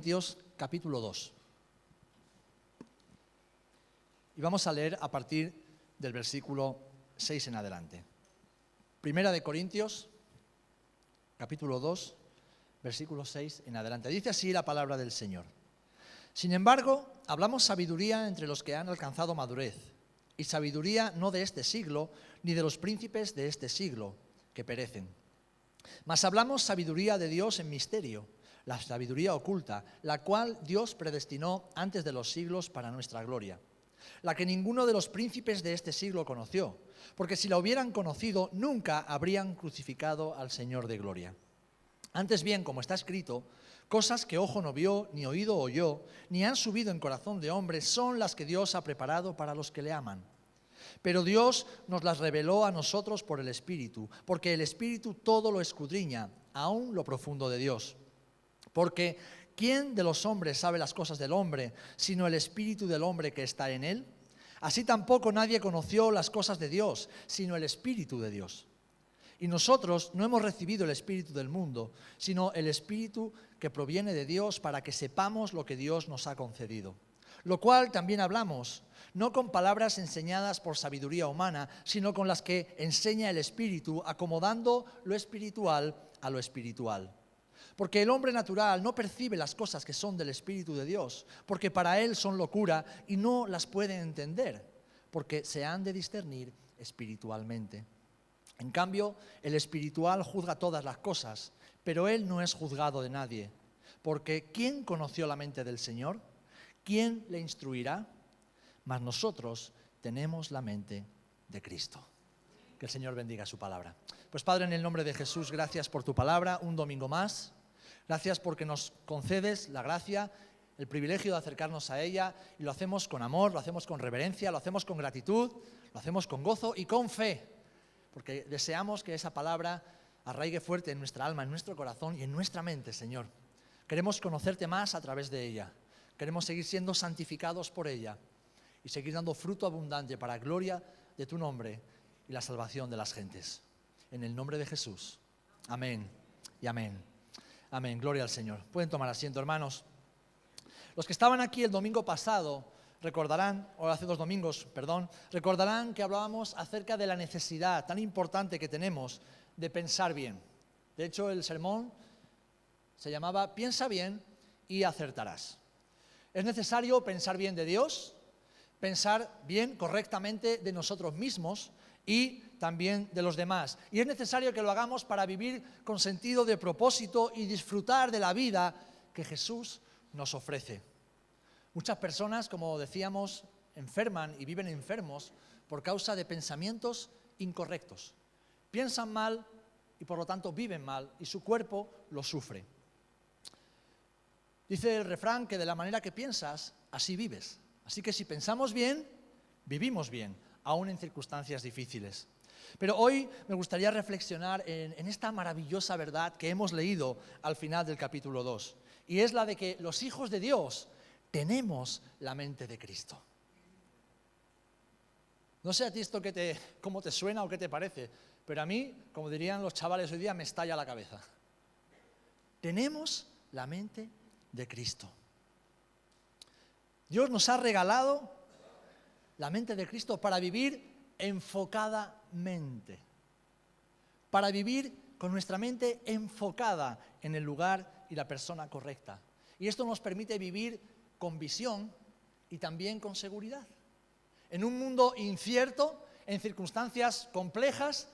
Corintios capítulo 2. Y vamos a leer a partir del versículo 6 en adelante. Primera de Corintios, capítulo 2, versículo 6 en adelante. Dice así la palabra del Señor. Sin embargo, hablamos sabiduría entre los que han alcanzado madurez, y sabiduría no de este siglo, ni de los príncipes de este siglo, que perecen. Mas hablamos sabiduría de Dios en misterio, la sabiduría oculta, la cual Dios predestinó antes de los siglos para nuestra gloria, la que ninguno de los príncipes de este siglo conoció, porque si la hubieran conocido, nunca habrían crucificado al Señor de gloria. Antes bien, como está escrito, cosas que ojo no vio, ni oído oyó, ni han subido en corazón de hombre, son las que Dios ha preparado para los que le aman. Pero Dios nos las reveló a nosotros por el Espíritu, porque el Espíritu todo lo escudriña, aun lo profundo de Dios. Porque ¿quién de los hombres sabe las cosas del hombre, sino el Espíritu del hombre que está en él? Así tampoco nadie conoció las cosas de Dios, sino el Espíritu de Dios. Y nosotros no hemos recibido el Espíritu del mundo, sino el Espíritu que proviene de Dios, para que sepamos lo que Dios nos ha concedido. Lo cual también hablamos, no con palabras enseñadas por sabiduría humana, sino con las que enseña el Espíritu, acomodando lo espiritual a lo espiritual. Porque el hombre natural no percibe las cosas que son del Espíritu de Dios, porque para él son locura y no las puede entender, porque se han de discernir espiritualmente. En cambio, el espiritual juzga todas las cosas, pero él no es juzgado de nadie. Porque ¿quién conoció la mente del Señor? ¿Quién le instruirá? Mas nosotros tenemos la mente de Cristo. Que el Señor bendiga su palabra. Pues Padre, en el nombre de Jesús, gracias por tu palabra, un domingo más. Gracias porque nos concedes la gracia, el privilegio de acercarnos a ella, y lo hacemos con amor, lo hacemos con reverencia, lo hacemos con gratitud, lo hacemos con gozo y con fe. Porque deseamos que esa palabra arraigue fuerte en nuestra alma, en nuestro corazón y en nuestra mente, Señor. Queremos conocerte más a través de ella. Queremos seguir siendo santificados por ella y seguir dando fruto abundante para gloria de tu nombre y la salvación de las gentes. En el nombre de Jesús. Amén y amén. Amén. Gloria al Señor. Pueden tomar asiento, hermanos. Los que estaban aquí el domingo pasado recordarán, o hace 2 domingos, recordarán que hablábamos acerca de la necesidad tan importante que tenemos de pensar bien. De hecho, el sermón se llamaba Piensa bien y acertarás. Es necesario pensar bien de Dios, pensar bien correctamente de nosotros mismos y también de los demás. Y es necesario que lo hagamos para vivir con sentido de propósito y disfrutar de la vida que Jesús nos ofrece. Muchas personas, como decíamos, enferman y viven enfermos por causa de pensamientos incorrectos. Piensan mal y por lo tanto viven mal y su cuerpo lo sufre. Dice el refrán que de la manera que piensas, así vives. Así que si pensamos bien, vivimos bien, aún en circunstancias difíciles. Pero hoy me gustaría reflexionar en esta maravillosa verdad que hemos leído al final del capítulo 2. Y es la de que los hijos de Dios tenemos la mente de Cristo. No sé a ti esto cómo te suena o qué te parece, pero a mí, como dirían los chavales hoy día, me estalla la cabeza. Tenemos la mente de Cristo. Dios nos ha regalado la mente de Cristo para vivir enfocadamente, para vivir con nuestra mente enfocada en el lugar y la persona correcta. Y esto nos permite vivir con visión y también con seguridad. En un mundo incierto, en circunstancias complejas,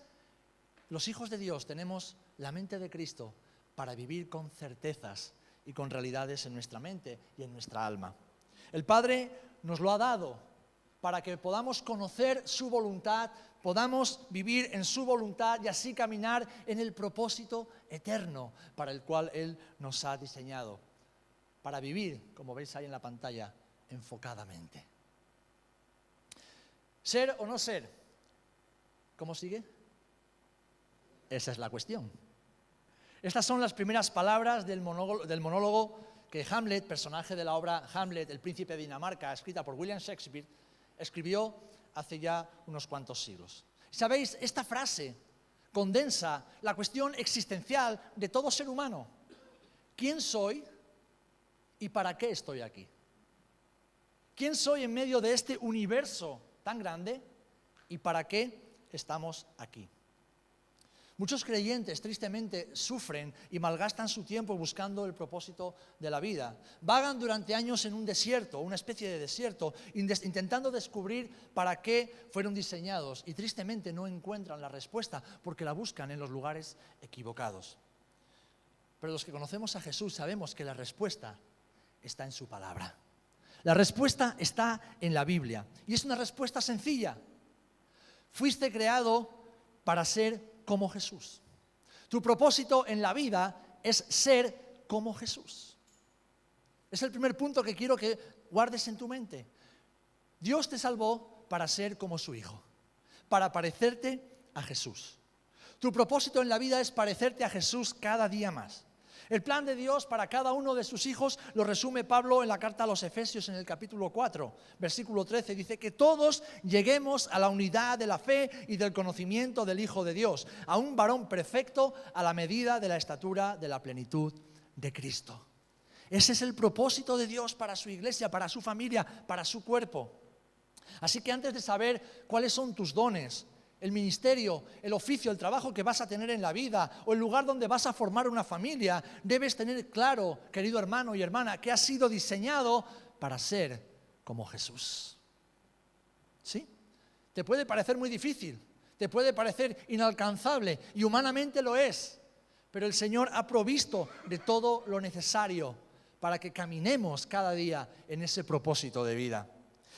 los hijos de Dios tenemos la mente de Cristo para vivir con certezas y con realidades en nuestra mente y en nuestra alma. El Padre nos lo ha dado para que podamos conocer su voluntad, podamos vivir en su voluntad y así caminar en el propósito eterno para el cual Él nos ha diseñado. Para vivir, como veis ahí en la pantalla, enfocadamente. ¿Ser o no ser? ¿Cómo sigue? Esa es la cuestión. Estas son las primeras palabras del monólogo que Hamlet, personaje de la obra Hamlet, el príncipe de Dinamarca, escrita por William Shakespeare, escribió hace ya unos cuantos siglos. ¿Sabéis? Esta frase condensa la cuestión existencial de todo ser humano. ¿Quién soy ¿Y para qué estoy aquí? ¿Quién soy en medio de este universo tan grande? ¿Y para qué estamos aquí? Muchos creyentes tristemente sufren y malgastan su tiempo buscando el propósito de la vida. Vagan durante años en un desierto, una especie de desierto, intentando descubrir para qué fueron diseñados y tristemente no encuentran la respuesta porque la buscan en los lugares equivocados. Pero los que conocemos a Jesús sabemos que la respuesta está en su palabra. La respuesta está en la Biblia y es una respuesta sencilla. Fuiste creado para ser como Jesús. Tu propósito en la vida es ser como Jesús. Es el primer punto que quiero que guardes en tu mente. Dios te salvó para ser como su Hijo, para parecerte a Jesús. Tu propósito en la vida es parecerte a Jesús cada día más. El plan de Dios para cada uno de sus hijos lo resume Pablo en la carta a los Efesios en el capítulo 4, versículo 13. Dice que todos lleguemos a la unidad de la fe y del conocimiento del Hijo de Dios, a un varón perfecto a la medida de la estatura de la plenitud de Cristo. Ese es el propósito de Dios para su iglesia, para su familia, para su cuerpo. Así que antes de saber cuáles son tus dones, el ministerio, el oficio, el trabajo que vas a tener en la vida o el lugar donde vas a formar una familia, debes tener claro, querido hermano y hermana, que has sido diseñado para ser como Jesús. ¿Sí? Te puede parecer muy difícil, te puede parecer inalcanzable y humanamente lo es, pero el Señor ha provisto de todo lo necesario para que caminemos cada día en ese propósito de vida.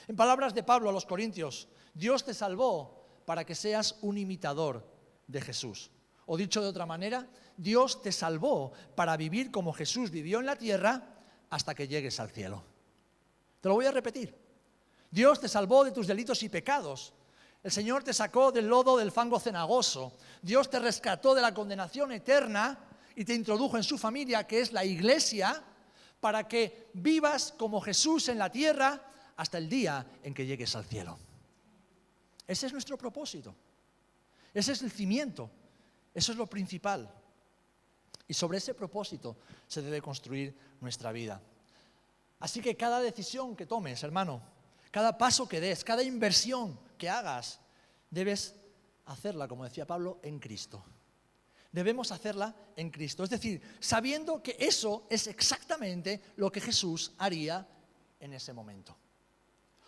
En palabras de Pablo a los Corintios, Dios te salvó para que seas un imitador de Jesús. O dicho de otra manera, Dios te salvó para vivir como Jesús vivió en la tierra hasta que llegues al cielo. Te lo voy a repetir. Dios te salvó de tus delitos y pecados. El Señor te sacó del lodo del fango cenagoso. Dios te rescató de la condenación eterna y te introdujo en su familia, que es la iglesia, para que vivas como Jesús en la tierra hasta el día en que llegues al cielo. Ese es nuestro propósito. Ese es el cimiento. Eso es lo principal. Y sobre ese propósito se debe construir nuestra vida. Así que cada decisión que tomes, hermano, cada paso que des, cada inversión que hagas, debes hacerla, como decía Pablo, en Cristo. Debemos hacerla en Cristo. Es decir, sabiendo que eso es exactamente lo que Jesús haría en ese momento.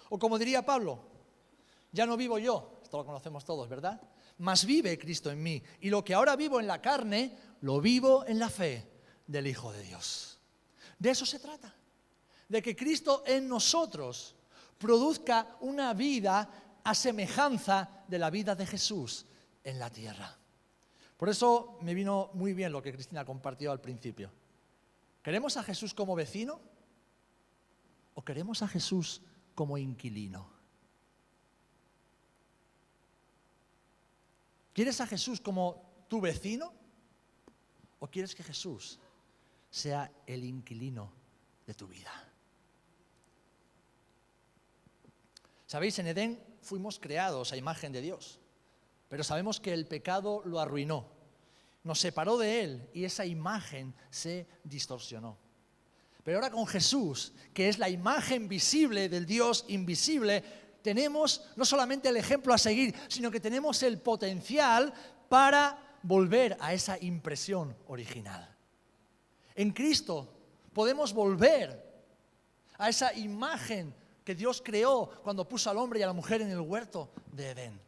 O como diría Pablo, ya no vivo yo, esto lo conocemos todos, ¿verdad? Mas vive Cristo en mí, y lo que ahora vivo en la carne, lo vivo en la fe del Hijo de Dios. De eso se trata, de que Cristo en nosotros produzca una vida a semejanza de la vida de Jesús en la tierra. Por eso me vino muy bien lo que Cristina compartió al principio. ¿Queremos a Jesús como vecino o queremos a Jesús como inquilino? ¿Quieres a Jesús como tu vecino o quieres que Jesús sea el inquilino de tu vida? Sabéis, en Edén fuimos creados a imagen de Dios, pero sabemos que el pecado lo arruinó, nos separó de Él y esa imagen se distorsionó. Pero ahora con Jesús, que es la imagen visible del Dios invisible, tenemos no solamente el ejemplo a seguir, sino que tenemos el potencial para volver a esa impresión original. En Cristo podemos volver a esa imagen que Dios creó cuando puso al hombre y a la mujer en el huerto de Edén.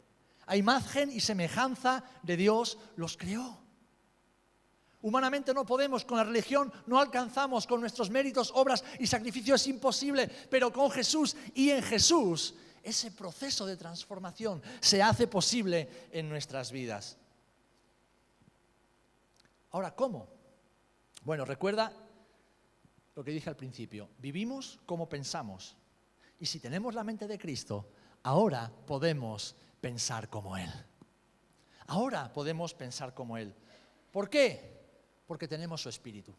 A imagen y semejanza de Dios los creó. Humanamente no podemos, con la religión no alcanzamos, con nuestros méritos, obras y sacrificios es imposible, pero con Jesús y en Jesús ese proceso de transformación se hace posible en nuestras vidas. Ahora, ¿cómo? Bueno, recuerda lo que dije al principio. Vivimos como pensamos. Y si tenemos la mente de Cristo, ahora podemos pensar como Él. Ahora podemos pensar como Él. ¿Por qué? Porque tenemos su Espíritu.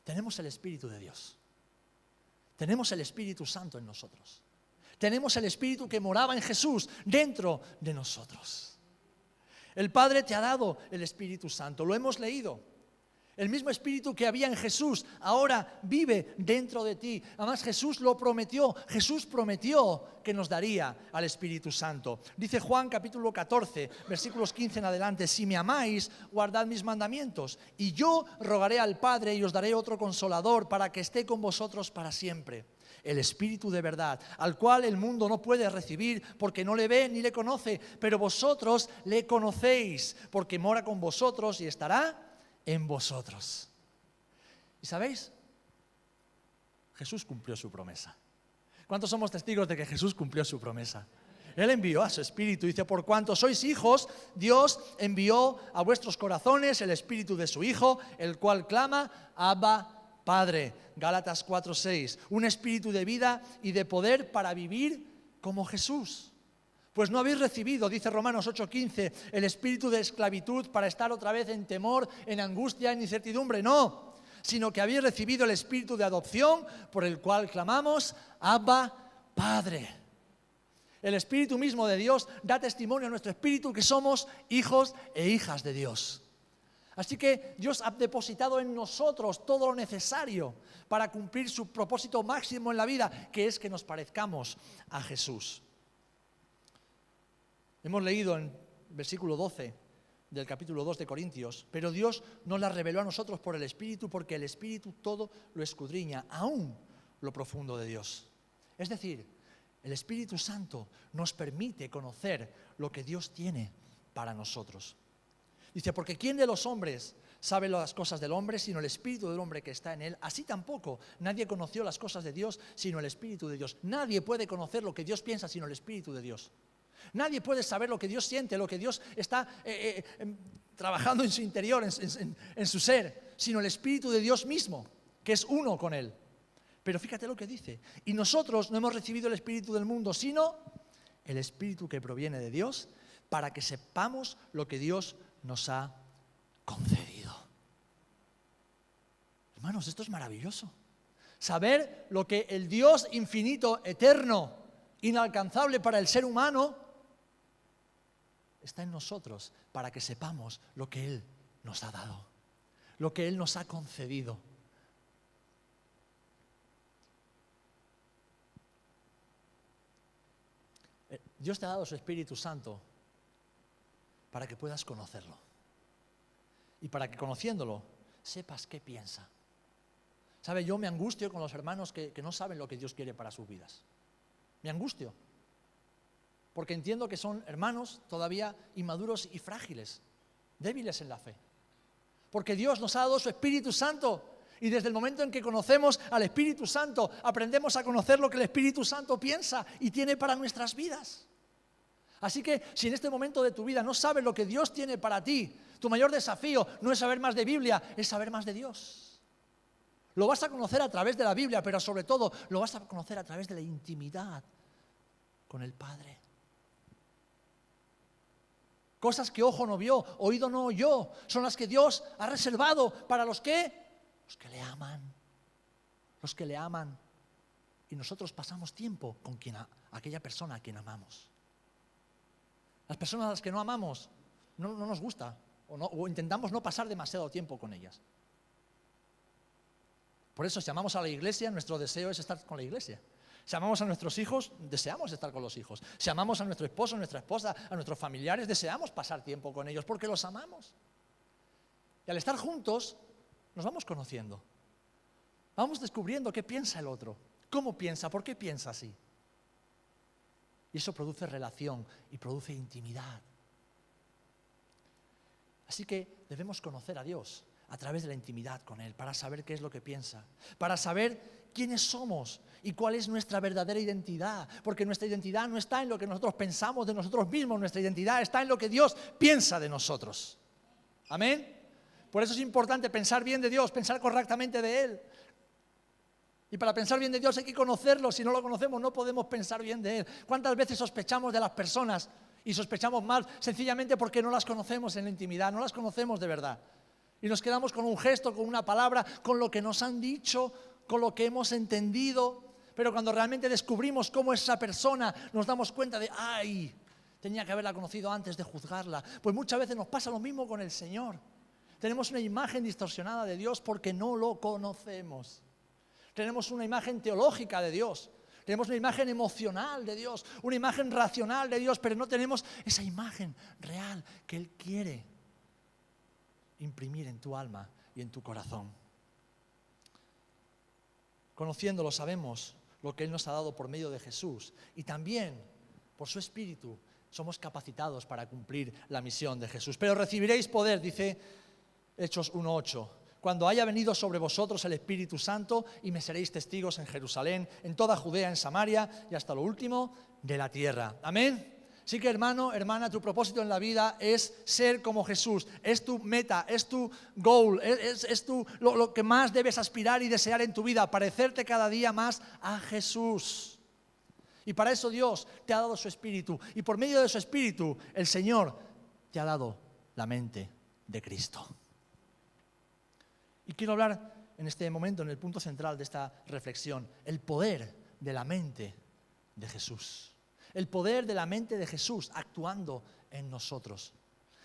Tenemos el Espíritu de Dios. Tenemos el Espíritu Santo en nosotros. Tenemos el Espíritu que moraba en Jesús dentro de nosotros. El Padre te ha dado el Espíritu Santo, lo hemos leído. El mismo espíritu que había en Jesús ahora vive dentro de ti. Además, Jesús lo prometió. Jesús prometió que nos daría al Espíritu Santo. Dice Juan capítulo 14, versículos 15 en adelante: si me amáis, guardad mis mandamientos. Y yo rogaré al Padre y os daré otro consolador para que esté con vosotros para siempre. El Espíritu de verdad, al cual el mundo no puede recibir porque no le ve ni le conoce, pero vosotros le conocéis porque mora con vosotros y estará en vosotros. ¿Y sabéis? Jesús cumplió su promesa. ¿Cuántos somos testigos de que Jesús cumplió su promesa? Él envió a su Espíritu. Dice: por cuanto sois hijos, Dios envió a vuestros corazones el Espíritu de su Hijo, el cual clama: Abba, Padre. Gálatas 4:6. Un espíritu de vida y de poder para vivir como Jesús. Pues no habéis recibido, dice Romanos 8:15, el espíritu de esclavitud para estar otra vez en temor, en angustia, en incertidumbre. No, sino que habéis recibido el espíritu de adopción por el cual clamamos: Abba, Padre. El Espíritu mismo de Dios da testimonio a nuestro espíritu que somos hijos e hijas de Dios. Así que Dios ha depositado en nosotros todo lo necesario para cumplir su propósito máximo en la vida, que es que nos parezcamos a Jesús. Hemos leído en versículo 12 del capítulo 2 de Corintios: pero Dios nos la reveló a nosotros por el Espíritu, porque el Espíritu todo lo escudriña, aún lo profundo de Dios. Es decir, el Espíritu Santo nos permite conocer lo que Dios tiene para nosotros. Dice: porque ¿quién de los hombres sabe las cosas del hombre sino el espíritu del hombre que está en él? Así tampoco nadie conoció las cosas de Dios sino el Espíritu de Dios. Nadie puede conocer lo que Dios piensa sino el Espíritu de Dios. Nadie puede saber lo que Dios siente, lo que Dios está trabajando en su interior, en su ser, sino el Espíritu de Dios mismo, que es uno con Él. Pero fíjate lo que dice: y nosotros no hemos recibido el espíritu del mundo, sino el Espíritu que proviene de Dios, para que sepamos lo que Dios nos ha concedido. Hermanos, esto es maravilloso. Saber lo que el Dios infinito, eterno, inalcanzable para el ser humano, está en nosotros, para que sepamos lo que Él nos ha dado, lo que Él nos ha concedido. Dios te ha dado su Espíritu Santo para que puedas conocerlo y para que, conociéndolo, sepas qué piensa. ¿Sabe? Yo me angustio con los hermanos que no saben lo que Dios quiere para sus vidas. Me angustio, porque entiendo que son hermanos todavía inmaduros y frágiles, débiles en la fe. Porque Dios nos ha dado su Espíritu Santo, y desde el momento en que conocemos al Espíritu Santo, aprendemos a conocer lo que el Espíritu Santo piensa y tiene para nuestras vidas. Así que si en este momento de tu vida no sabes lo que Dios tiene para ti, tu mayor desafío no es saber más de Biblia, es saber más de Dios. Lo vas a conocer a través de la Biblia, pero sobre todo lo vas a conocer a través de la intimidad con el Padre. Cosas que ojo no vio, oído no oyó, son las que Dios ha reservado para los que le aman. Los que le aman. Y nosotros pasamos tiempo con aquella persona a quien amamos. Las personas a las que no amamos no nos gusta o intentamos no pasar demasiado tiempo con ellas. Por eso, si amamos a la iglesia, nuestro deseo es estar con la iglesia. Si amamos a nuestros hijos, deseamos estar con los hijos. Si amamos a nuestro esposo, a nuestra esposa, a nuestros familiares, deseamos pasar tiempo con ellos porque los amamos. Y al estar juntos, nos vamos conociendo. Vamos descubriendo qué piensa el otro, cómo piensa, por qué piensa así. Y eso produce relación y produce intimidad. Así que debemos conocer a Dios a través de la intimidad con Él, para saber qué es lo que piensa, para saber quiénes somos y cuál es nuestra verdadera identidad, porque nuestra identidad no está en lo que nosotros pensamos de nosotros mismos, nuestra identidad está en lo que Dios piensa de nosotros. ¿Amén? Por eso es importante pensar bien de Dios, pensar correctamente de Él. Y para pensar bien de Dios hay que conocerlo. Si no lo conocemos no podemos pensar bien de Él. ¿Cuántas veces sospechamos de las personas y sospechamos mal sencillamente porque no las conocemos en la intimidad, no las conocemos de verdad? Y nos quedamos con un gesto, con una palabra, con lo que nos han dicho, con lo que hemos entendido. Pero cuando realmente descubrimos cómo es esa persona, nos damos cuenta de, ¡ay! Tenía que haberla conocido antes de juzgarla. Pues muchas veces nos pasa lo mismo con el Señor. Tenemos una imagen distorsionada de Dios porque no lo conocemos. Tenemos una imagen teológica de Dios. Tenemos una imagen emocional de Dios, una imagen racional de Dios, pero no tenemos esa imagen real que Él quiere imprimir en tu alma y en tu corazón. Conociéndolo sabemos lo que Él nos ha dado por medio de Jesús y también por su Espíritu somos capacitados para cumplir la misión de Jesús. Pero recibiréis poder, dice Hechos 1:8. Cuando haya venido sobre vosotros el Espíritu Santo y me seréis testigos en Jerusalén, en toda Judea, en Samaria y hasta lo último de la tierra. Amén. Así que hermano, hermana, tu propósito en la vida es ser como Jesús. Es tu meta, es tu goal, es lo que más debes aspirar y desear en tu vida, parecerte cada día más a Jesús. Y para eso Dios te ha dado su Espíritu. Y por medio de su Espíritu, el Señor te ha dado la mente de Cristo. Y quiero hablar en este momento, en el punto central de esta reflexión, el poder de la mente de Jesús. El poder de la mente de Jesús actuando en nosotros.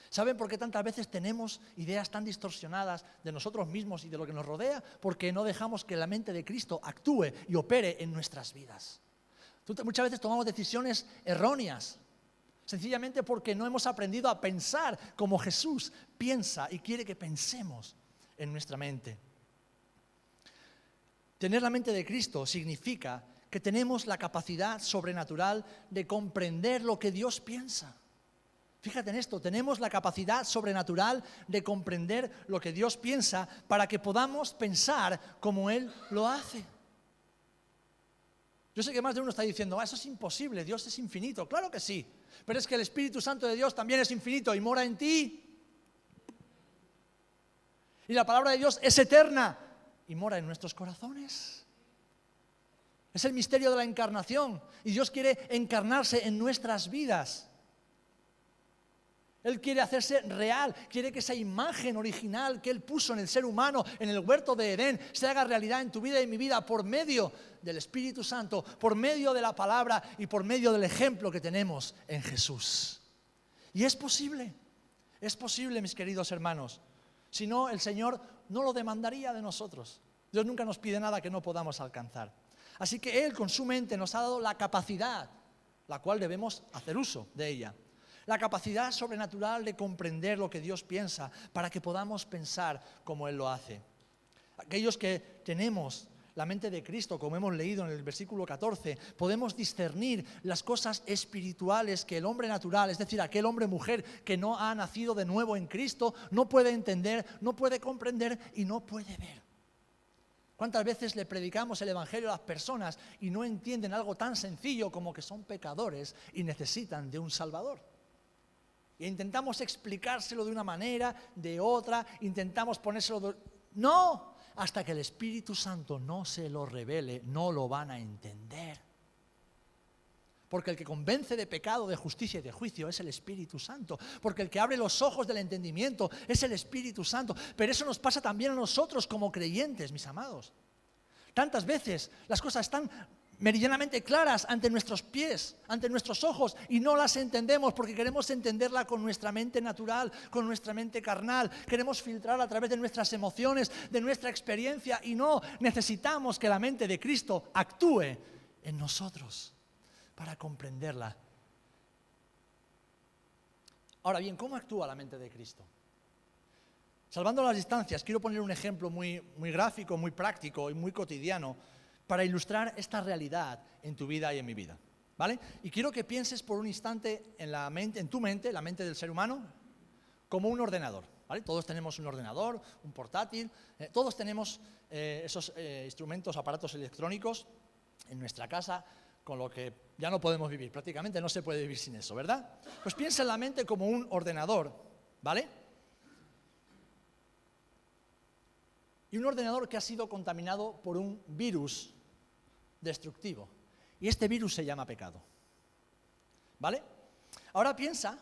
¿Saben por qué tantas veces tenemos ideas tan distorsionadas de nosotros mismos y de lo que nos rodea? Porque no dejamos que la mente de Cristo actúe y opere en nuestras vidas. Muchas veces tomamos decisiones erróneas, sencillamente porque no hemos aprendido a pensar como Jesús piensa y quiere que pensemos en nuestra mente. Tener la mente de Cristo significa que tenemos la capacidad sobrenatural de comprender lo que Dios piensa. Fíjate en esto, tenemos la capacidad sobrenatural de comprender lo que Dios piensa para que podamos pensar como Él lo hace. Yo sé que más de uno está diciendo, eso es imposible, Dios es infinito. Claro que sí, pero es que el Espíritu Santo de Dios también es infinito y mora en ti. Y la palabra de Dios es eterna y mora en nuestros corazones. Es el misterio de la encarnación y Dios quiere encarnarse en nuestras vidas. Él quiere hacerse real, quiere que esa imagen original que Él puso en el ser humano, en el huerto de Edén, se haga realidad en tu vida y en mi vida por medio del Espíritu Santo, por medio de la palabra y por medio del ejemplo que tenemos en Jesús. Y es posible, mis queridos hermanos. Si no, el Señor no lo demandaría de nosotros. Dios nunca nos pide nada que no podamos alcanzar. Así que Él con su mente nos ha dado la capacidad, la cual debemos hacer uso de ella. La capacidad sobrenatural de comprender lo que Dios piensa para que podamos pensar como Él lo hace. Aquellos que tenemos la mente de Cristo, como hemos leído en el versículo 14, podemos discernir las cosas espirituales que el hombre natural, es decir, aquel hombre-mujer que no ha nacido de nuevo en Cristo, no puede entender, no puede comprender y no puede ver. ¿Cuántas veces le predicamos el Evangelio a las personas y no entienden algo tan sencillo como que son pecadores y necesitan de un Salvador? E intentamos explicárselo de una manera, de otra, intentamos ponérselo ¡No! Hasta que el Espíritu Santo no se lo revele, no lo van a entender. Porque el que convence de pecado, de justicia y de juicio es el Espíritu Santo. Porque el que abre los ojos del entendimiento es el Espíritu Santo. Pero eso nos pasa también a nosotros como creyentes, mis amados. Tantas veces las cosas están meridianamente claras ante nuestros pies, ante nuestros ojos, y no las entendemos porque queremos entenderla con nuestra mente natural, con nuestra mente carnal. Queremos filtrar a través de nuestras emociones, de nuestra experiencia, y no, necesitamos que la mente de Cristo actúe en nosotros para comprenderla. Ahora bien, ¿cómo actúa la mente de Cristo? Salvando las distancias, quiero poner un ejemplo muy gráfico, muy práctico y muy cotidiano para ilustrar esta realidad en tu vida y en mi vida, ¿vale? Y quiero que pienses por un instante en tu mente, la mente del ser humano, como un ordenador, ¿vale? Todos tenemos un ordenador, un portátil, todos tenemos esos instrumentos, aparatos electrónicos en nuestra casa, con lo que ya no podemos vivir, prácticamente no se puede vivir sin eso, ¿verdad? Pues piensa en la mente como un ordenador, ¿vale? Y un ordenador que ha sido contaminado por un virus destructivo. Y este virus se llama pecado. ¿Vale? Ahora piensa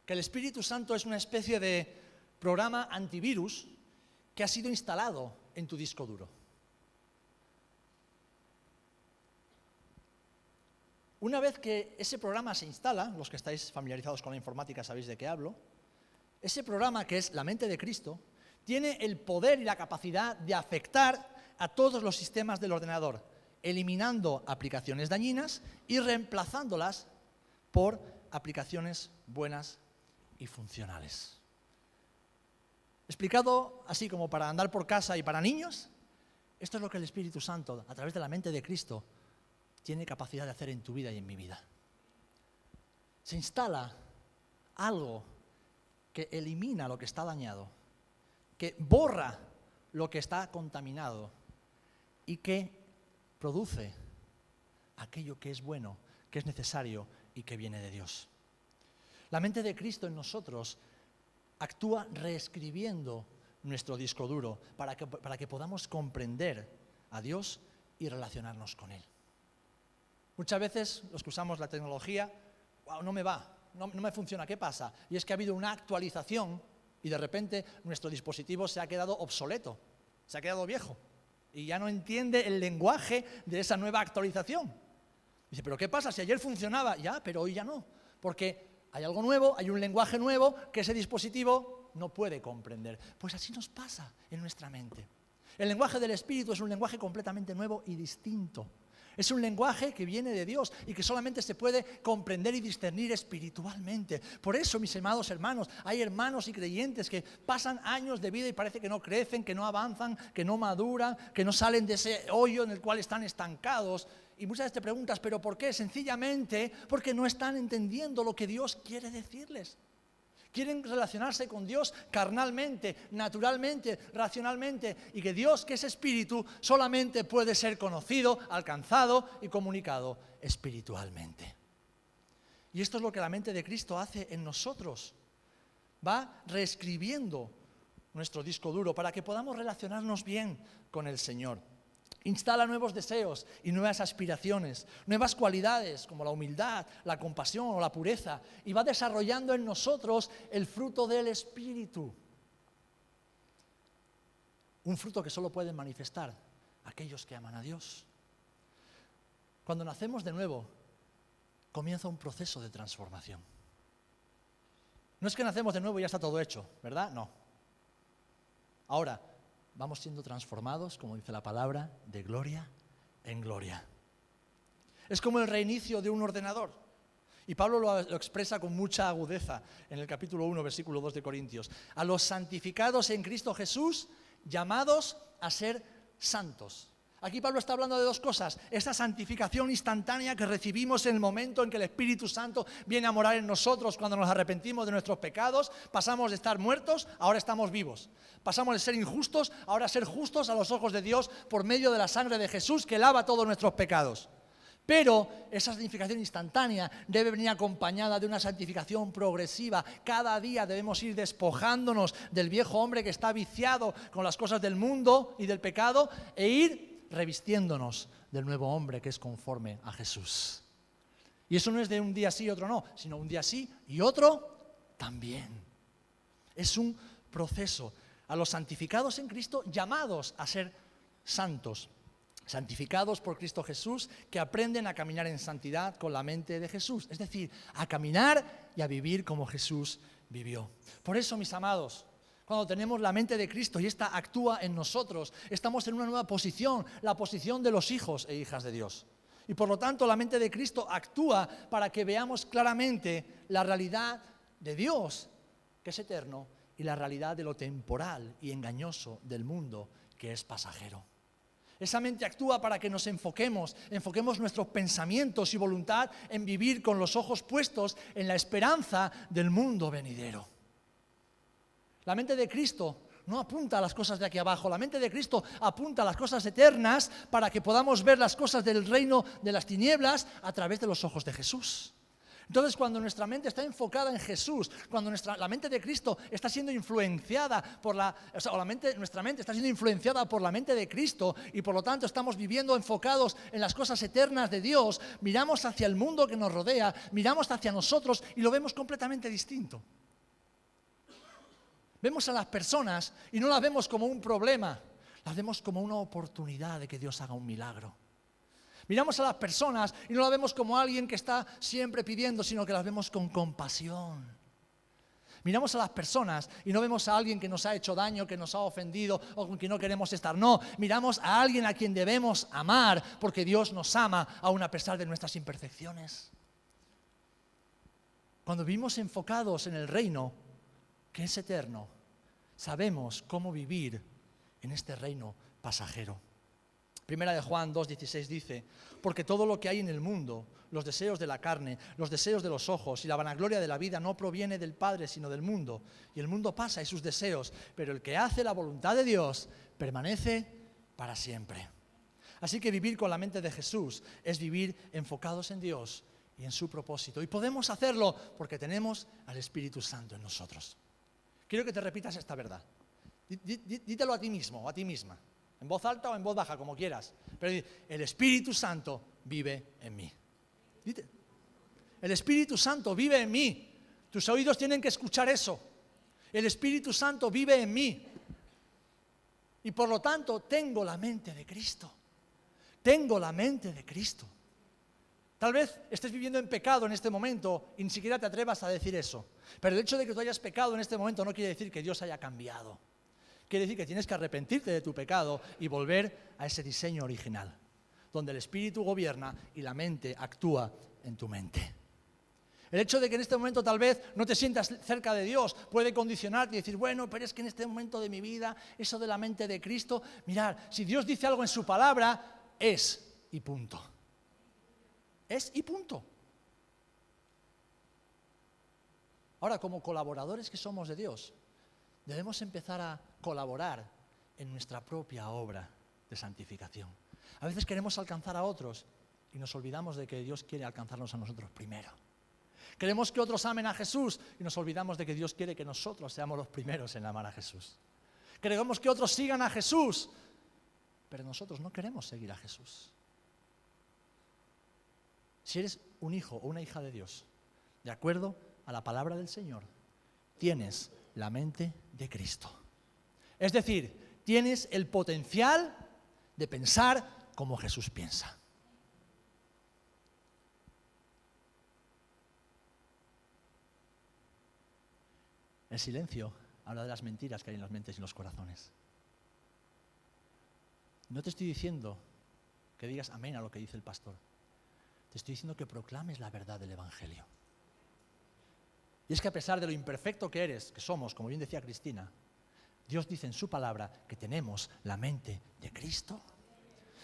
que el Espíritu Santo es una especie de programa antivirus que ha sido instalado en tu disco duro. Una vez que ese programa se instala, los que estáis familiarizados con la informática sabéis de qué hablo, ese programa que es la mente de Cristo, Tiene el poder y la capacidad de afectar a todos los sistemas del ordenador, eliminando aplicaciones dañinas y reemplazándolas por aplicaciones buenas y funcionales. Explicado así como para andar por casa y para niños, esto es lo que el Espíritu Santo, a través de la mente de Cristo, tiene capacidad de hacer en tu vida y en mi vida. Se instala algo que elimina lo que está dañado, que borra lo que está contaminado y que produce aquello que es bueno, que es necesario y que viene de Dios. La mente de Cristo en nosotros actúa reescribiendo nuestro disco duro para que podamos comprender a Dios y relacionarnos con Él. Muchas veces los que usamos la tecnología, wow, no me va, no me funciona, ¿qué pasa? Y es que ha habido una actualización y de repente nuestro dispositivo se ha quedado obsoleto, se ha quedado viejo y ya no entiende el lenguaje de esa nueva actualización. Dice, ¿pero qué pasa? Si ayer funcionaba, ya, pero hoy ya no, porque hay algo nuevo, hay un lenguaje nuevo que ese dispositivo no puede comprender. Pues así nos pasa en nuestra mente. El lenguaje del Espíritu es un lenguaje completamente nuevo y distinto. Es un lenguaje que viene de Dios y que solamente se puede comprender y discernir espiritualmente. Por eso, mis amados hermanos, hay hermanos y creyentes que pasan años de vida y parece que no crecen, que no avanzan, que no maduran, que no salen de ese hoyo en el cual están estancados. Y muchas veces te preguntas, ¿pero por qué? Sencillamente porque no están entendiendo lo que Dios quiere decirles. Quieren relacionarse con Dios carnalmente, naturalmente, racionalmente, y que Dios, que es espíritu, solamente puede ser conocido, alcanzado y comunicado espiritualmente. Y esto es lo que la mente de Cristo hace en nosotros. Va reescribiendo nuestro disco duro para que podamos relacionarnos bien con el Señor. Instala nuevos deseos y nuevas aspiraciones, nuevas cualidades como la humildad, la compasión o la pureza, y va desarrollando en nosotros el fruto del Espíritu. Un fruto que solo pueden manifestar aquellos que aman a Dios. Cuando nacemos de nuevo, comienza un proceso de transformación. No es que nacemos de nuevo y ya está todo hecho, ¿verdad? No. Ahora, vamos siendo transformados, como dice la palabra, de gloria en gloria. Es como el reinicio de un ordenador. Y Pablo lo expresa con mucha agudeza en el capítulo 1, versículo 2 de Corintios. A los santificados en Cristo Jesús, llamados a ser santos. Aquí Pablo está hablando de dos cosas. Esa santificación instantánea que recibimos en el momento en que el Espíritu Santo viene a morar en nosotros cuando nos arrepentimos de nuestros pecados. Pasamos de estar muertos, ahora estamos vivos. Pasamos de ser injustos, ahora a ser justos a los ojos de Dios por medio de la sangre de Jesús que lava todos nuestros pecados. Pero esa santificación instantánea debe venir acompañada de una santificación progresiva. Cada día debemos ir despojándonos del viejo hombre que está viciado con las cosas del mundo y del pecado e ir revistiéndonos del nuevo hombre que es conforme a Jesús. Y eso no es de un día sí y otro no, sino un día sí y otro también. Es un proceso. A los santificados en Cristo, llamados a ser santos, santificados por Cristo Jesús, que aprenden a caminar en santidad con la mente de Jesús, es decir, a caminar y a vivir como Jesús vivió. Por eso, mis amados, cuando tenemos la mente de Cristo y esta actúa en nosotros, estamos en una nueva posición, la posición de los hijos e hijas de Dios. Y por lo tanto, la mente de Cristo actúa para que veamos claramente la realidad de Dios, que es eterno, y la realidad de lo temporal y engañoso del mundo, que es pasajero. Esa mente actúa para que nos enfoquemos nuestros pensamientos y voluntad en vivir con los ojos puestos en la esperanza del mundo venidero. La mente de Cristo no apunta a las cosas de aquí abajo, la mente de Cristo apunta a las cosas eternas para que podamos ver las cosas del reino de las tinieblas a través de los ojos de Jesús. Entonces, cuando nuestra mente está enfocada en Jesús, cuando la mente de Cristo está siendo influenciada por nuestra mente está siendo influenciada por la mente de Cristo y por lo tanto estamos viviendo enfocados en las cosas eternas de Dios, miramos hacia el mundo que nos rodea, miramos hacia nosotros y lo vemos completamente distinto. Vemos a las personas y no las vemos como un problema, las vemos como una oportunidad de que Dios haga un milagro. Miramos a las personas y no las vemos como alguien que está siempre pidiendo, sino que las vemos con compasión. Miramos a las personas y no vemos a alguien que nos ha hecho daño, que nos ha ofendido o con quien no queremos estar. No, miramos a alguien a quien debemos amar porque Dios nos ama aun a pesar de nuestras imperfecciones. Cuando vivimos enfocados en el reino, que es eterno, sabemos cómo vivir en este reino pasajero. Primera de Juan 2:16 dice: porque todo lo que hay en el mundo, los deseos de la carne, los deseos de los ojos y la vanagloria de la vida no proviene del Padre sino del mundo. Y el mundo pasa y sus deseos, pero el que hace la voluntad de Dios permanece para siempre. Así que vivir con la mente de Jesús es vivir enfocados en Dios y en su propósito. Y podemos hacerlo porque tenemos al Espíritu Santo en nosotros. Quiero que te repitas esta verdad. Dítelo a ti mismo o a ti misma. En voz alta o en voz baja, como quieras. Pero el Espíritu Santo vive en mí. Dite, el Espíritu Santo vive en mí. Tus oídos tienen que escuchar eso. El Espíritu Santo vive en mí. Y por lo tanto, tengo la mente de Cristo. Tengo la mente de Cristo. Tal vez estés viviendo en pecado en este momento y ni siquiera te atrevas a decir eso. Pero el hecho de que tú hayas pecado en este momento no quiere decir que Dios haya cambiado. Quiere decir que tienes que arrepentirte de tu pecado y volver a ese diseño original, donde el Espíritu gobierna y la mente actúa en tu mente. El hecho de que en este momento tal vez no te sientas cerca de Dios puede condicionarte y decir, bueno, pero es que en este momento de mi vida, eso de la mente de Cristo, mirad, si Dios dice algo en su palabra, es y punto. Es y punto. Ahora, como colaboradores que somos de Dios, debemos empezar a colaborar en nuestra propia obra de santificación. A veces queremos alcanzar a otros y nos olvidamos de que Dios quiere alcanzarnos a nosotros primero. Queremos que otros amen a Jesús y nos olvidamos de que Dios quiere que nosotros seamos los primeros en amar a Jesús. Queremos que otros sigan a Jesús, pero nosotros no queremos seguir a Jesús. Si eres un hijo o una hija de Dios, de acuerdo a la palabra del Señor, tienes la mente de Cristo. Es decir, tienes el potencial de pensar como Jesús piensa. El silencio habla de las mentiras que hay en las mentes y en los corazones. No te estoy diciendo que digas amén a lo que dice el pastor. Te estoy diciendo que proclames la verdad del Evangelio. Y es que a pesar de lo imperfecto que eres, que somos, como bien decía Cristina, Dios dice en su palabra que tenemos la mente de Cristo.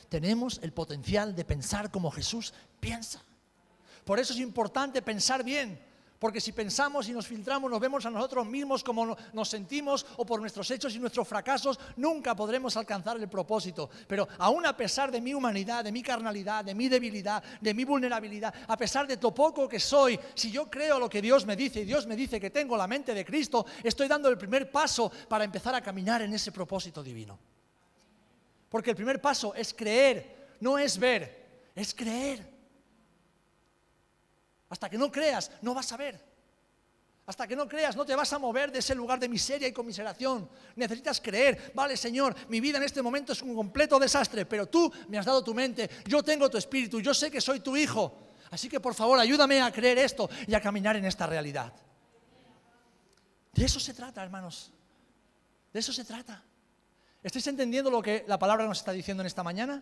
Tenemos el potencial de pensar como Jesús piensa. Por eso es importante pensar bien, porque si pensamos y nos filtramos, nos vemos a nosotros mismos como nos sentimos o por nuestros hechos y nuestros fracasos, nunca podremos alcanzar el propósito. Pero aún a pesar de mi humanidad, de mi carnalidad, de mi debilidad, de mi vulnerabilidad, a pesar de lo poco que soy, si yo creo lo que Dios me dice y Dios me dice que tengo la mente de Cristo, estoy dando el primer paso para empezar a caminar en ese propósito divino. Porque el primer paso es creer, no es ver, es creer. Hasta que no creas, no vas a ver. Hasta que no creas, no te vas a mover de ese lugar de miseria y conmiseración. Necesitas creer, vale, Señor, mi vida en este momento es un completo desastre, pero tú me has dado tu mente, yo tengo tu espíritu, yo sé que soy tu hijo. Así que por favor, ayúdame a creer esto y a caminar en esta realidad. De eso se trata, hermanos. De eso se trata. ¿Estáis entendiendo lo que la palabra nos está diciendo en esta mañana?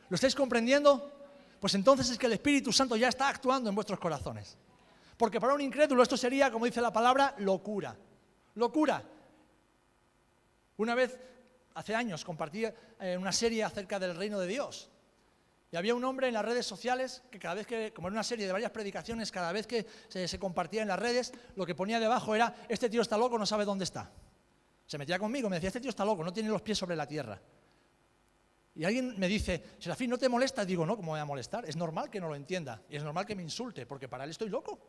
¿Lo estáis comprendiendo? Pues entonces es que el Espíritu Santo ya está actuando en vuestros corazones. Porque para un incrédulo esto sería, como dice la palabra, locura. Locura. Una vez, hace años, compartí una serie acerca del reino de Dios. Y había un hombre en las redes sociales que cada vez que, como era una serie de varias predicaciones, cada vez que se compartía en las redes, lo que ponía debajo era, este tío está loco, no sabe dónde está. Se metía conmigo, me decía, este tío está loco, no tiene los pies sobre la tierra. Y alguien me dice, Serafín, ¿no te molesta? Digo, no, ¿cómo me voy a molestar? Es normal que no lo entienda y es normal que me insulte, porque para él estoy loco.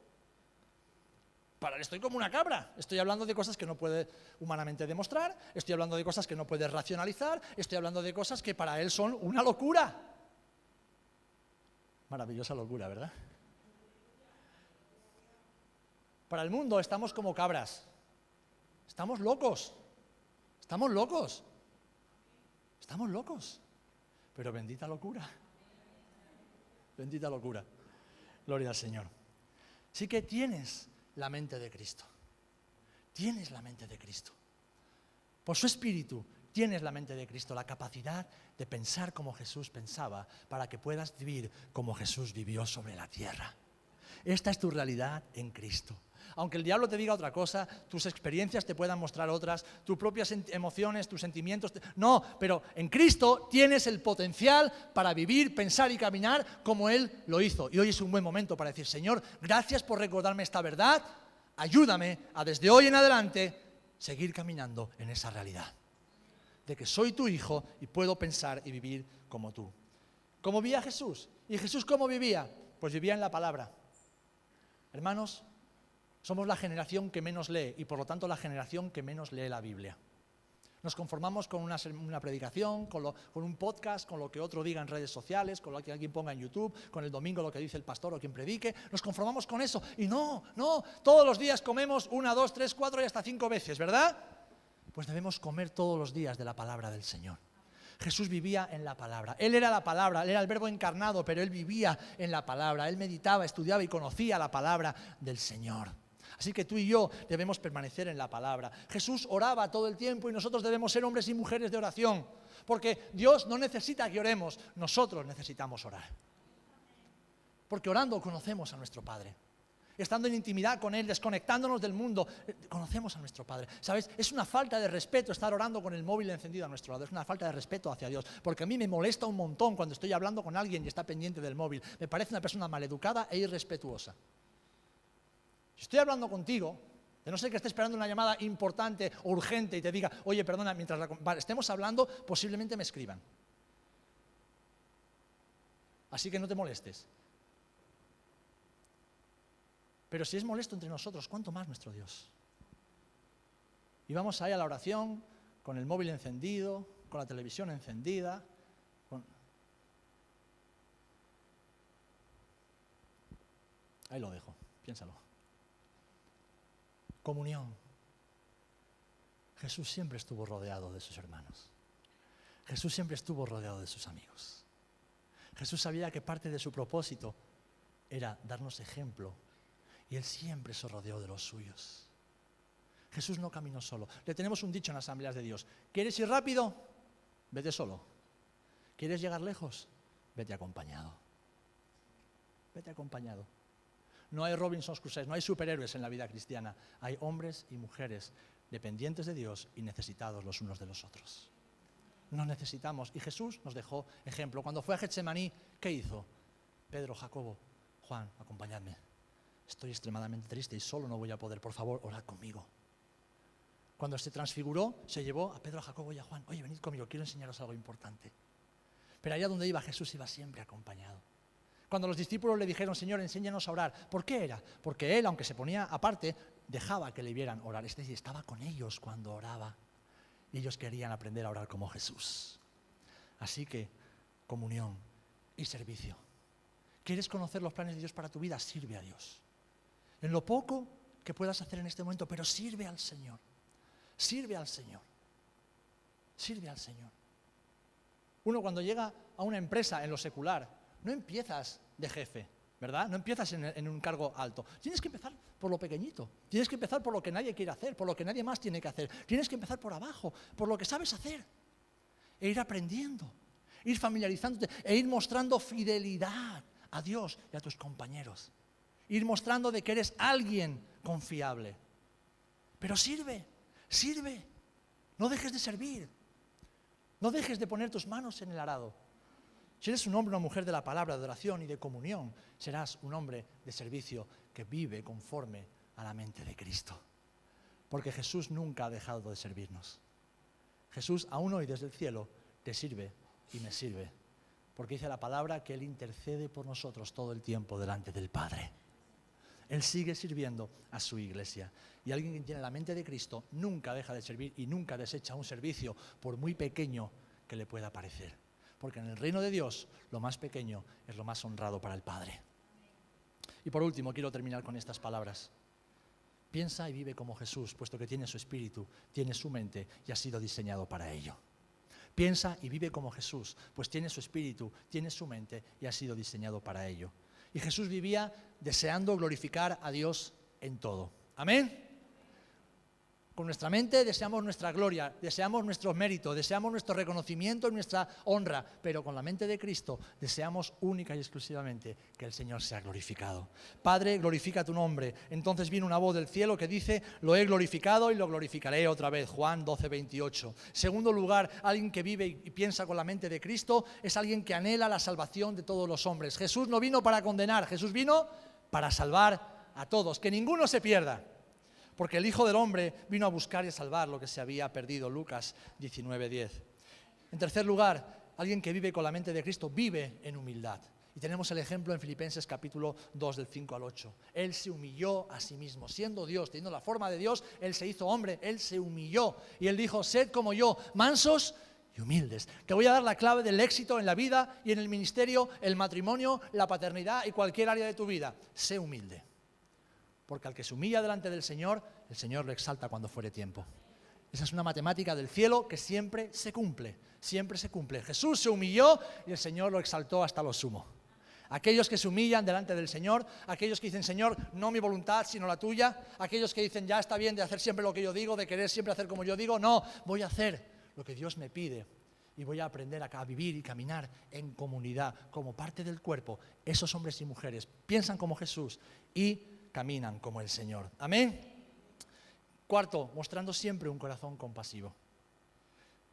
Para él estoy como una cabra. Estoy hablando de cosas que no puede humanamente demostrar, estoy hablando de cosas que no puede racionalizar, estoy hablando de cosas que para él son una locura. Maravillosa locura, ¿verdad? Para el mundo estamos como cabras. Estamos locos. Estamos locos. Estamos locos. Pero bendita locura. Bendita locura. Gloria al Señor. Sí que tienes la mente de Cristo. tienes la mente de Cristo. Por su Espíritu tienes la mente de Cristo, la capacidad de pensar como Jesús pensaba, para que puedas vivir como Jesús vivió sobre la tierra. Esta es tu realidad en Cristo. Aunque el diablo te diga otra cosa, tus experiencias te puedan mostrar otras, tus propias emociones, tus sentimientos. No, pero en Cristo tienes el potencial para vivir, pensar y caminar como Él lo hizo. Y hoy es un buen momento para decir, Señor, gracias por recordarme esta verdad. Ayúdame a desde hoy en adelante seguir caminando en esa realidad. De que soy tu hijo y puedo pensar y vivir como tú. ¿Cómo vivía Jesús? ¿Y Jesús cómo vivía? Pues vivía en la palabra. Hermanos, somos la generación que menos lee y por lo tanto la generación que menos lee la Biblia. Nos conformamos con una predicación, con un podcast, con lo que otro diga en redes sociales, con lo que alguien ponga en YouTube, con el domingo lo que dice el pastor o quien predique. Nos conformamos con eso. Y no, todos los días comemos 1, 2, 3, 4 y hasta 5 veces, ¿verdad? Pues debemos comer todos los días de la palabra del Señor. Jesús vivía en la palabra. Él era la palabra, Él era el verbo encarnado, pero Él vivía en la palabra. Él meditaba, estudiaba y conocía la palabra del Señor. Así que tú y yo debemos permanecer en la palabra. Jesús oraba todo el tiempo y nosotros debemos ser hombres y mujeres de oración. Porque Dios no necesita que oremos, nosotros necesitamos orar. Porque orando conocemos a nuestro Padre. Estando en intimidad con Él, desconectándonos del mundo, conocemos a nuestro Padre. ¿Sabes? Es una falta de respeto estar orando con el móvil encendido a nuestro lado. Es una falta de respeto hacia Dios. Porque a mí me molesta un montón cuando estoy hablando con alguien y está pendiente del móvil. Me parece una persona maleducada e irrespetuosa. Si estoy hablando contigo, de no ser que esté esperando una llamada importante o urgente y te diga, oye, perdona, mientras estemos hablando, posiblemente me escriban. Así que no te molestes. Pero si es molesto entre nosotros, ¿cuánto más nuestro Dios? Y vamos ahí a la oración, con el móvil encendido, con la televisión encendida. Ahí lo dejo, piénsalo. Comunión. Jesús siempre estuvo rodeado de sus hermanos. Jesús siempre estuvo rodeado de sus amigos. Jesús sabía que parte de su propósito era darnos ejemplo. Y Él siempre se rodeó de los suyos. Jesús no caminó solo. Le tenemos un dicho en las asambleas de Dios. ¿Quieres ir rápido? Vete solo. ¿Quieres llegar lejos? Vete acompañado. Vete acompañado. No hay Robinson Crusoe, no hay superhéroes en la vida cristiana. Hay hombres y mujeres dependientes de Dios y necesitados los unos de los otros. Nos necesitamos. Y Jesús nos dejó ejemplo. Cuando fue a Getsemaní, ¿qué hizo? Pedro, Jacobo, Juan, acompañadme. Estoy extremadamente triste y solo no voy a poder. Por favor, orad conmigo. Cuando se transfiguró, se llevó a Pedro, a Jacobo y a Juan. Oye, venid conmigo, quiero enseñaros algo importante. Pero allá donde iba, Jesús iba siempre acompañado. Cuando los discípulos le dijeron, Señor, enséñanos a orar. ¿Por qué era? Porque Él, aunque se ponía aparte, dejaba que le vieran orar. Es decir, estaba con ellos cuando oraba. Y ellos querían aprender a orar como Jesús. Así que, comunión y servicio. ¿Quieres conocer los planes de Dios para tu vida? Sirve a Dios. En lo poco que puedas hacer en este momento, pero sirve al Señor. Sirve al Señor. Sirve al Señor. Uno cuando llega a una empresa en lo secular, no empiezas de jefe, ¿verdad? No empiezas en un cargo alto. Tienes que empezar por lo pequeñito. Tienes que empezar por lo que nadie quiere hacer, por lo que nadie más tiene que hacer. Tienes que empezar por abajo, por lo que sabes hacer. E ir aprendiendo, ir familiarizándote e ir mostrando fidelidad a Dios y a tus compañeros. Ir mostrando de que eres alguien confiable. Pero sirve. No dejes de servir. No dejes de poner tus manos en el arado. Si eres un hombre o una mujer de la palabra, de oración y de comunión, serás un hombre de servicio que vive conforme a la mente de Cristo. Porque Jesús nunca ha dejado de servirnos. Jesús, aún hoy desde el cielo, te sirve y me sirve. Porque dice la palabra que Él intercede por nosotros todo el tiempo delante del Padre. Él sigue sirviendo a su iglesia. Y alguien que tiene la mente de Cristo nunca deja de servir y nunca desecha un servicio, por muy pequeño que le pueda parecer. Porque en el reino de Dios, lo más pequeño es lo más honrado para el Padre. Y por último, quiero terminar con estas palabras. Piensa y vive como Jesús, puesto que tiene su espíritu, tiene su mente y ha sido diseñado para ello. Piensa y vive como Jesús, pues tiene su espíritu, tiene su mente y ha sido diseñado para ello. Y Jesús vivía deseando glorificar a Dios en todo. ¿Amén? Con nuestra mente deseamos nuestra gloria, deseamos nuestro mérito, deseamos nuestro reconocimiento y nuestra honra, pero con la mente de Cristo deseamos única y exclusivamente que el Señor sea glorificado. Padre, glorifica tu nombre. Entonces viene una voz del cielo que dice, lo he glorificado y lo glorificaré otra vez. Juan 12:28. Segundo lugar, alguien que vive y piensa con la mente de Cristo es alguien que anhela la salvación de todos los hombres. Jesús no vino para condenar, Jesús vino para salvar a todos, que ninguno se pierda. Porque el Hijo del Hombre vino a buscar y a salvar lo que se había perdido. Lucas 19:10. En tercer lugar, alguien que vive con la mente de Cristo vive en humildad. Y tenemos el ejemplo en Filipenses capítulo 2 del 5 al 8. Él se humilló a sí mismo, siendo Dios, teniendo la forma de Dios, Él se hizo hombre, Él se humilló. Y Él dijo, sed como yo, mansos y humildes. Te voy a dar la clave del éxito en la vida y en el ministerio, el matrimonio, la paternidad y cualquier área de tu vida. Sé humilde. Porque al que se humilla delante del Señor, el Señor lo exalta cuando fuere tiempo. Esa es una matemática del cielo que siempre se cumple, siempre se cumple. Jesús se humilló y el Señor lo exaltó hasta lo sumo. Aquellos que se humillan delante del Señor, aquellos que dicen, Señor, no mi voluntad, sino la tuya, aquellos que dicen, ya está bien de hacer siempre lo que yo digo, de querer siempre hacer como yo digo, no, voy a hacer lo que Dios me pide y voy a aprender a vivir y caminar en comunidad, como parte del cuerpo. Esos hombres y mujeres piensan como Jesús y caminan como el Señor. Amén. Cuarto, mostrando siempre un corazón compasivo.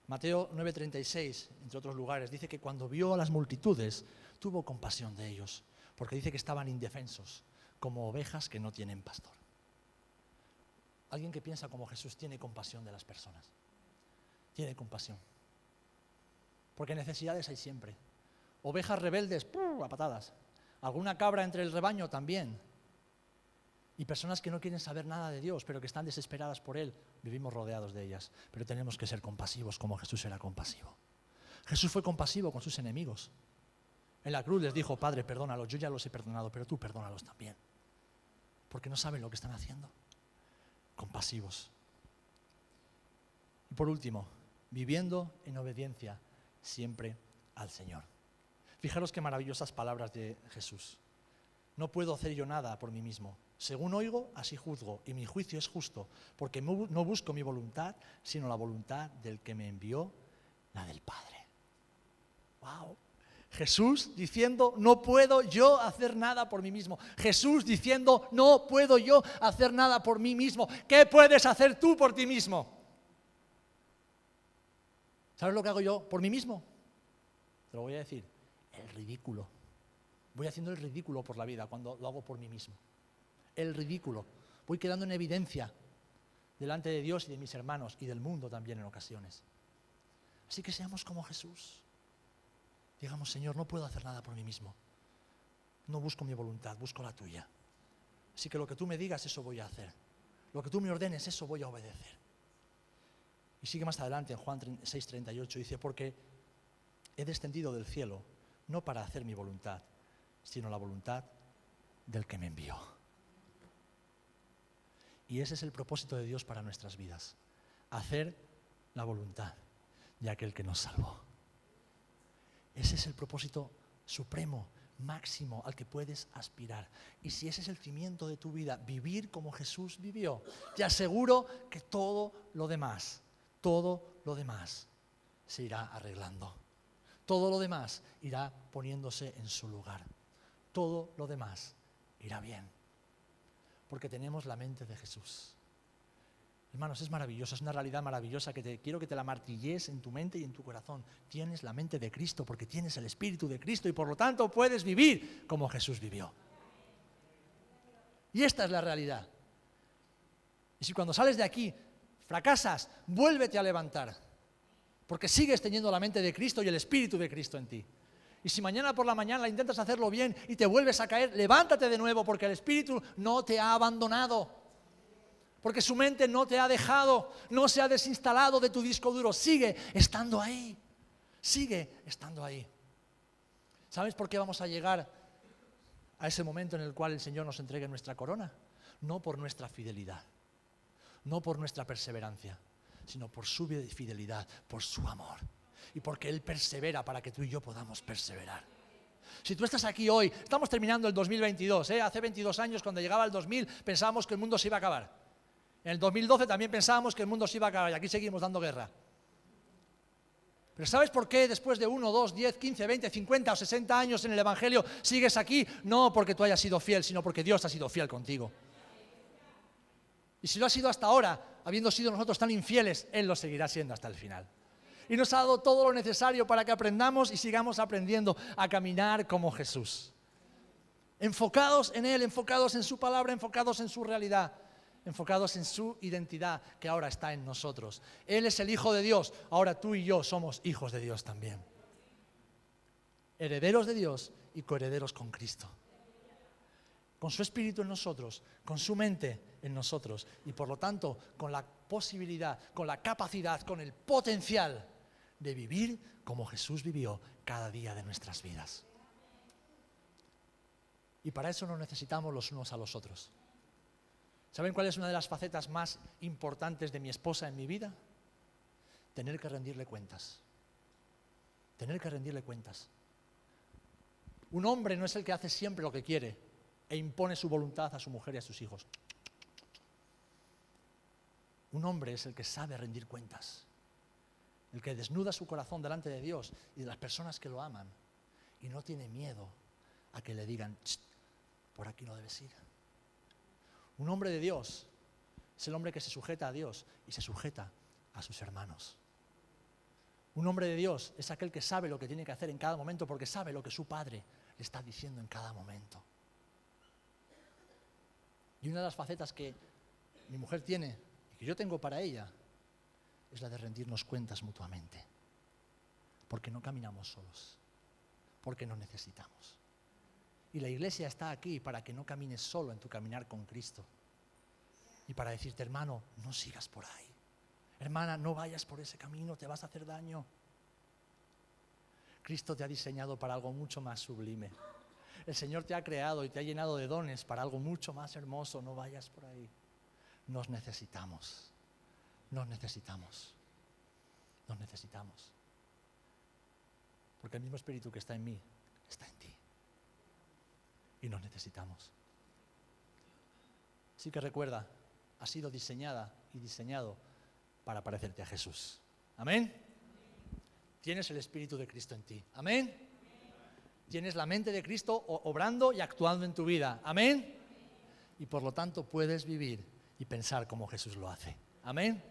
Mateo 9:36, entre otros lugares, dice que cuando vio a las multitudes, tuvo compasión de ellos, porque dice que estaban indefensos, como ovejas que no tienen pastor. Alguien que piensa como Jesús tiene compasión de las personas. Tiene compasión. Porque necesidades hay siempre. Ovejas rebeldes, a patadas. Alguna cabra entre el rebaño también. Y personas que no quieren saber nada de Dios, pero que están desesperadas por Él. Vivimos rodeados de ellas. Pero tenemos que ser compasivos como Jesús era compasivo. Jesús fue compasivo con sus enemigos. En la cruz les dijo, Padre, perdónalos, yo ya los he perdonado, pero tú perdónalos también. Porque no saben lo que están haciendo. Compasivos. Y por último, viviendo en obediencia siempre al Señor. Fijaros qué maravillosas palabras de Jesús. No puedo hacer yo nada por mí mismo. Según oigo, así juzgo, y mi juicio es justo, porque no busco mi voluntad, sino la voluntad del que me envió, la del Padre. ¡Wow! Jesús diciendo, no puedo yo hacer nada por mí mismo. Jesús diciendo, no puedo yo hacer nada por mí mismo. ¿Qué puedes hacer tú por ti mismo? ¿Sabes lo que hago yo por mí mismo? Te lo voy a decir, el ridículo. Voy haciendo el ridículo por la vida cuando lo hago por mí mismo. El ridículo. Voy quedando en evidencia delante de Dios y de mis hermanos y del mundo también en ocasiones. Así que seamos como Jesús. Digamos, Señor, no puedo hacer nada por mí mismo. No busco mi voluntad, busco la tuya. Así que lo que tú me digas, eso voy a hacer. Lo que tú me ordenes, eso voy a obedecer. Y sigue más adelante en Juan 6:38, dice, porque he descendido del cielo no para hacer mi voluntad, sino la voluntad del que me envió. Y ese es el propósito de Dios para nuestras vidas. Hacer la voluntad de aquel que nos salvó. Ese es el propósito supremo, máximo, al que puedes aspirar. Y si ese es el cimiento de tu vida, vivir como Jesús vivió, te aseguro que todo lo demás se irá arreglando. Todo lo demás irá poniéndose en su lugar. Todo lo demás irá bien. Porque tenemos la mente de Jesús. Hermanos, es maravilloso, es una realidad maravillosa que quiero que te la martillees en tu mente y en tu corazón. Tienes la mente de Cristo porque tienes el Espíritu de Cristo y por lo tanto puedes vivir como Jesús vivió. Y esta es la realidad. Y si cuando sales de aquí fracasas, vuélvete a levantar. Porque sigues teniendo la mente de Cristo y el Espíritu de Cristo en ti. Y si mañana por la mañana intentas hacerlo bien y te vuelves a caer, levántate de nuevo porque el Espíritu no te ha abandonado. Porque su mente no te ha dejado, no se ha desinstalado de tu disco duro. Sigue estando ahí. Sigue estando ahí. ¿Sabes por qué vamos a llegar a ese momento en el cual el Señor nos entregue nuestra corona? No por nuestra fidelidad, no por nuestra perseverancia, sino por su fidelidad, por su amor. Y porque Él persevera para que tú y yo podamos perseverar. Si tú estás aquí hoy, estamos terminando el 2022, hace 22 años cuando llegaba el 2000 pensábamos que el mundo se iba a acabar. En el 2012 también pensábamos que el mundo se iba a acabar y aquí seguimos dando guerra. Pero ¿sabes por qué después de 1, 2, 10, 15, 20, 50 o 60 años en el Evangelio sigues aquí? No porque tú hayas sido fiel, sino porque Dios ha sido fiel contigo. Y si lo ha sido hasta ahora, habiendo sido nosotros tan infieles, Él lo seguirá siendo hasta el final. Y nos ha dado todo lo necesario para que aprendamos y sigamos aprendiendo a caminar como Jesús. Enfocados en Él, enfocados en su palabra, enfocados en su realidad, enfocados en su identidad que ahora está en nosotros. Él es el Hijo de Dios, ahora tú y yo somos hijos de Dios también. Herederos de Dios y coherederos con Cristo. Con su espíritu en nosotros, con su mente en nosotros y por lo tanto con la posibilidad, con la capacidad, con el potencial de vivir como Jesús vivió cada día de nuestras vidas. Y para eso nos necesitamos los unos a los otros. ¿Saben cuál es una de las facetas más importantes de mi esposa en mi vida? Tener que rendirle cuentas. Tener que rendirle cuentas. Un hombre no es el que hace siempre lo que quiere e impone su voluntad a su mujer y a sus hijos. Un hombre es el que sabe rendir cuentas. El que desnuda su corazón delante de Dios y de las personas que lo aman y no tiene miedo a que le digan, por aquí no debes ir. Un hombre de Dios es el hombre que se sujeta a Dios y se sujeta a sus hermanos. Un hombre de Dios es aquel que sabe lo que tiene que hacer en cada momento porque sabe lo que su padre le está diciendo en cada momento. Y una de las facetas que mi mujer tiene y que yo tengo para ella es la de rendirnos cuentas mutuamente. Porque no caminamos solos, porque nos necesitamos. Y la iglesia está aquí para que no camines solo en tu caminar con Cristo. Y para decirte, hermano, no sigas por ahí. Hermana, no vayas por ese camino, te vas a hacer daño. Cristo te ha diseñado para algo mucho más sublime. El Señor te ha creado y te ha llenado de dones para algo mucho más hermoso. No vayas por ahí. Nos necesitamos. Nos necesitamos. Nos necesitamos. Porque el mismo Espíritu que está en mí, está en ti. Y nos necesitamos. Así que recuerda, has sido diseñada y diseñado para parecerte a Jesús. ¿Amén? Tienes el Espíritu de Cristo en ti. ¿Amén? Tienes la mente de Cristo obrando y actuando en tu vida. ¿Amén? Y por lo tanto puedes vivir y pensar como Jesús lo hace. ¿Amén?